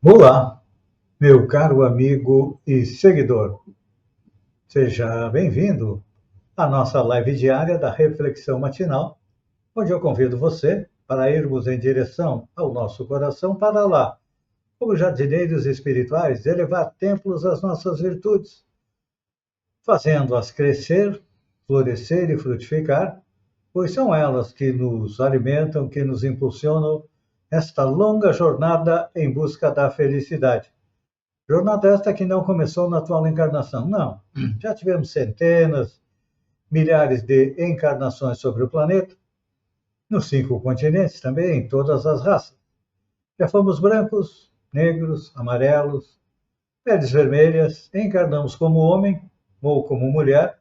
Olá, meu caro amigo e seguidor. Seja bem-vindo à nossa live diária da Reflexão Matinal, onde eu convido você para irmos em direção ao nosso coração para lá, como jardineiros espirituais, elevar templos às nossas virtudes, fazendo-as crescer, florescer e frutificar, pois são elas que nos alimentam, que nos impulsionam nesta longa jornada em busca da felicidade. Jornada esta que não começou na atual encarnação, não. Já tivemos centenas, milhares de encarnações sobre o planeta, nos 5 continentes também, em todas as raças. Já fomos brancos, negros, amarelos, peles vermelhas, encarnamos como homem ou como mulher,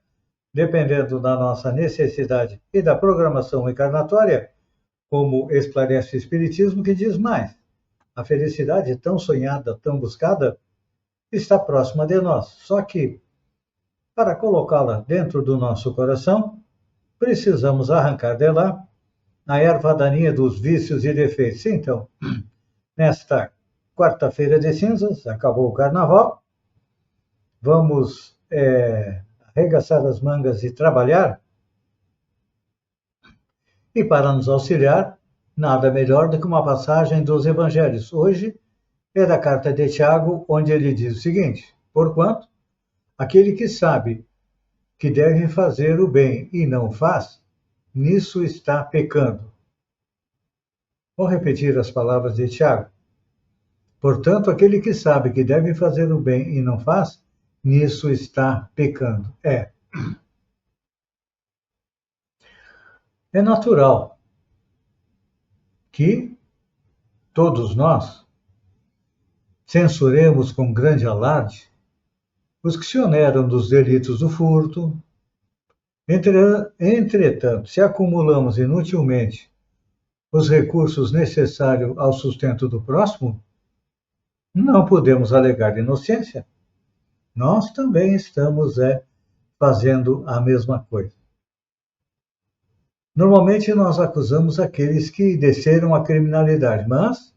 dependendo da nossa necessidade e da programação encarnatória, como esclarece o Espiritismo, que diz mais. A felicidade tão sonhada, tão buscada, está próxima de nós. Só que, para colocá-la dentro do nosso coração, precisamos arrancar de lá a erva daninha dos vícios e defeitos. Então, nesta quarta-feira de cinzas, acabou o carnaval, vamos arregaçar as mangas e trabalhar. E para nos auxiliar, nada melhor do que uma passagem dos evangelhos. Hoje é da carta de Tiago, onde ele diz o seguinte: porquanto, aquele que sabe que deve fazer o bem e não faz, nisso está pecando. Vou repetir as palavras de Tiago. Portanto, aquele que sabe que deve fazer o bem e não faz, nisso está pecando. É natural que todos nós censuremos com grande alarde os que se oneram dos delitos do furto. Entretanto, se acumulamos inutilmente os recursos necessários ao sustento do próximo, não podemos alegar inocência. Nós também estamos fazendo a mesma coisa. Normalmente nós acusamos aqueles que desceram a criminalidade, mas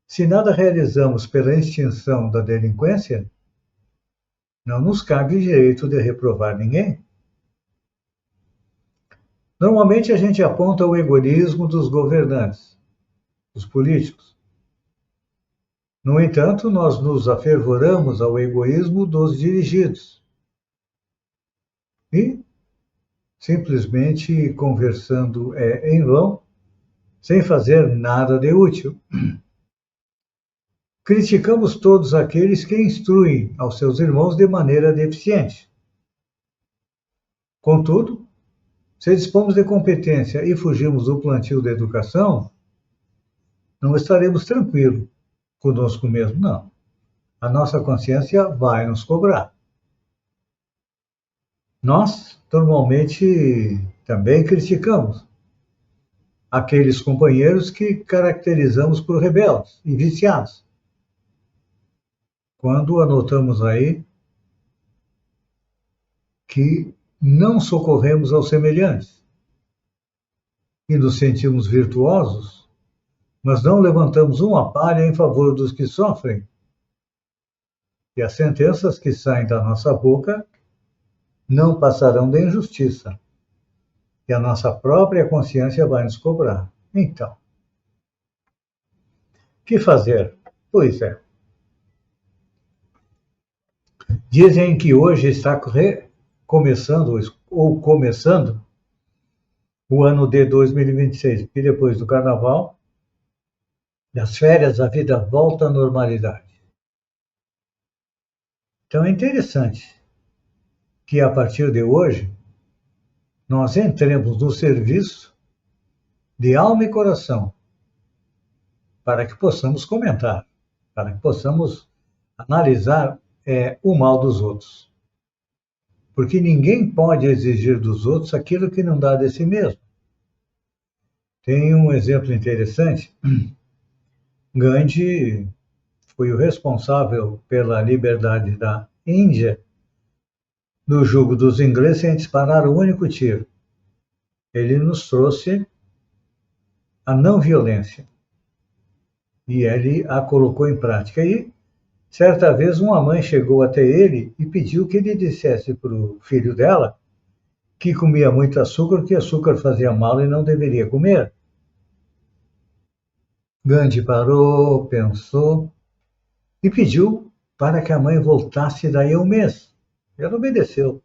se nada realizamos pela extinção da delinquência, não nos cabe direito de reprovar ninguém. Normalmente a gente aponta o egoísmo dos governantes, dos políticos. No entanto, nós nos afervoramos ao egoísmo dos dirigidos. E, simplesmente conversando em vão, sem fazer nada de útil. Criticamos todos aqueles que instruem aos seus irmãos de maneira deficiente. Contudo, se dispomos de competência e fugimos do plantio da educação, não estaremos tranquilos conosco mesmo, não. A nossa consciência vai nos cobrar. Nós, normalmente, também criticamos aqueles companheiros que caracterizamos por rebeldes e viciados. Quando anotamos aí que não socorremos aos semelhantes e nos sentimos virtuosos, mas não levantamos uma palha em favor dos que sofrem. E as sentenças que saem da nossa boca não passarão de injustiça. E a nossa própria consciência vai nos cobrar. Então, o que fazer? Pois é. Dizem que hoje está começando o ano de 2026, porque depois do carnaval, das férias, a vida volta à normalidade. Então é interessante que a partir de hoje nós entremos no serviço de alma e coração para que possamos comentar, para que possamos analisar o mal dos outros. Porque ninguém pode exigir dos outros aquilo que não dá de si mesmo. Tem um exemplo interessante. Gandhi foi o responsável pela liberdade da Índia no jugo dos ingleses sem disparar o único tiro. Ele nos trouxe a não violência. e ele a colocou em prática. E, certa vez, uma mãe chegou até ele e pediu que ele dissesse para o filho dela que comia muito açúcar, que açúcar fazia mal e não deveria comer. Gandhi parou, pensou e pediu para que a mãe voltasse daí a um mês. Ela obedeceu.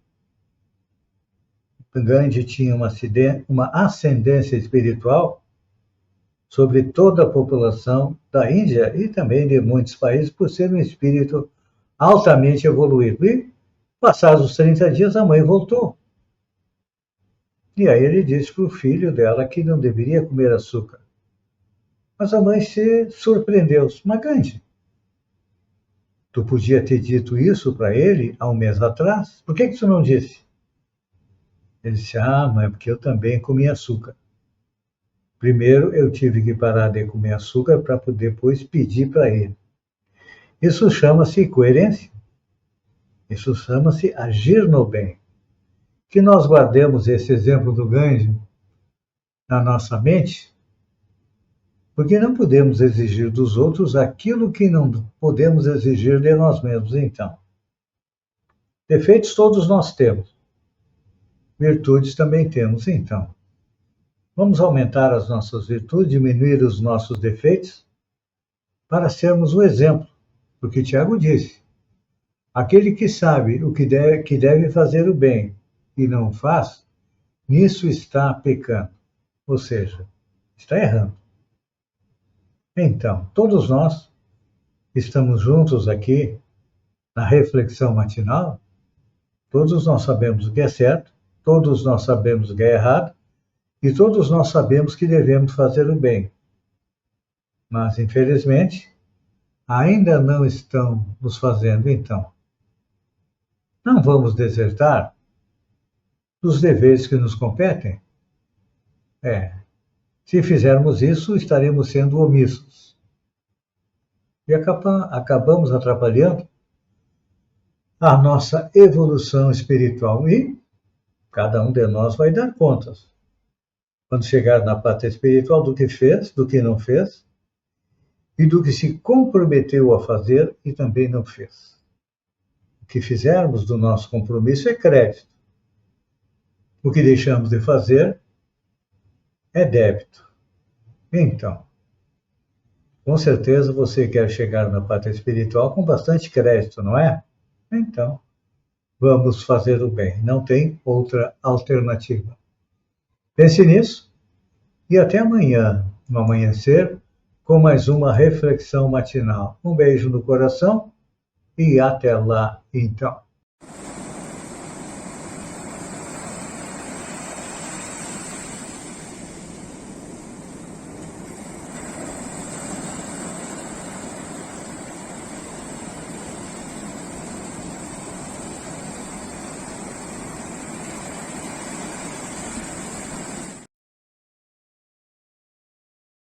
Gandhi tinha uma ascendência espiritual sobre toda a população da Índia e também de muitos países, por ser um espírito altamente evoluído. E, passados os 30 dias, a mãe voltou. E aí ele disse para o filho dela que não deveria comer açúcar. Mas a mãe se surpreendeu. Mas, Gandhi, tu podia ter dito isso para ele há um mês atrás? Por que tu não disse? Ele disse, mas é porque eu também comi açúcar. Primeiro eu tive que parar de comer açúcar para depois pedir para ele. Isso chama-se coerência. Isso chama-se agir no bem. Que nós guardemos esse exemplo do Gandhi na nossa mente, porque não podemos exigir dos outros aquilo que não podemos exigir de nós mesmos, então. Defeitos todos nós temos. Virtudes também temos, então. Vamos aumentar as nossas virtudes, diminuir os nossos defeitos, para sermos o exemplo. Porque Tiago disse, aquele que sabe o que deve fazer o bem e não faz, nisso está pecando. Ou seja, está errando. Então, todos nós estamos juntos aqui na reflexão matinal, todos nós sabemos o que é certo, todos nós sabemos o que é errado, e todos nós sabemos que devemos fazer o bem. Mas, infelizmente, ainda não estão nos fazendo, então. Não vamos desertar dos deveres que nos competem? Se fizermos isso, estaremos sendo omissos. E acabamos atrapalhando a nossa evolução espiritual. E cada um de nós vai dar contas. Quando chegar na pátria espiritual, do que fez, do que não fez, e do que se comprometeu a fazer e também não fez. O que fizermos do nosso compromisso é crédito. O que deixamos de fazer é débito. Então, com certeza você quer chegar na pátria espiritual com bastante crédito, não é? Então, vamos fazer o bem. Não tem outra alternativa. Pense nisso e até amanhã, no amanhecer, com mais uma reflexão matinal. Um beijo no coração e até lá, então.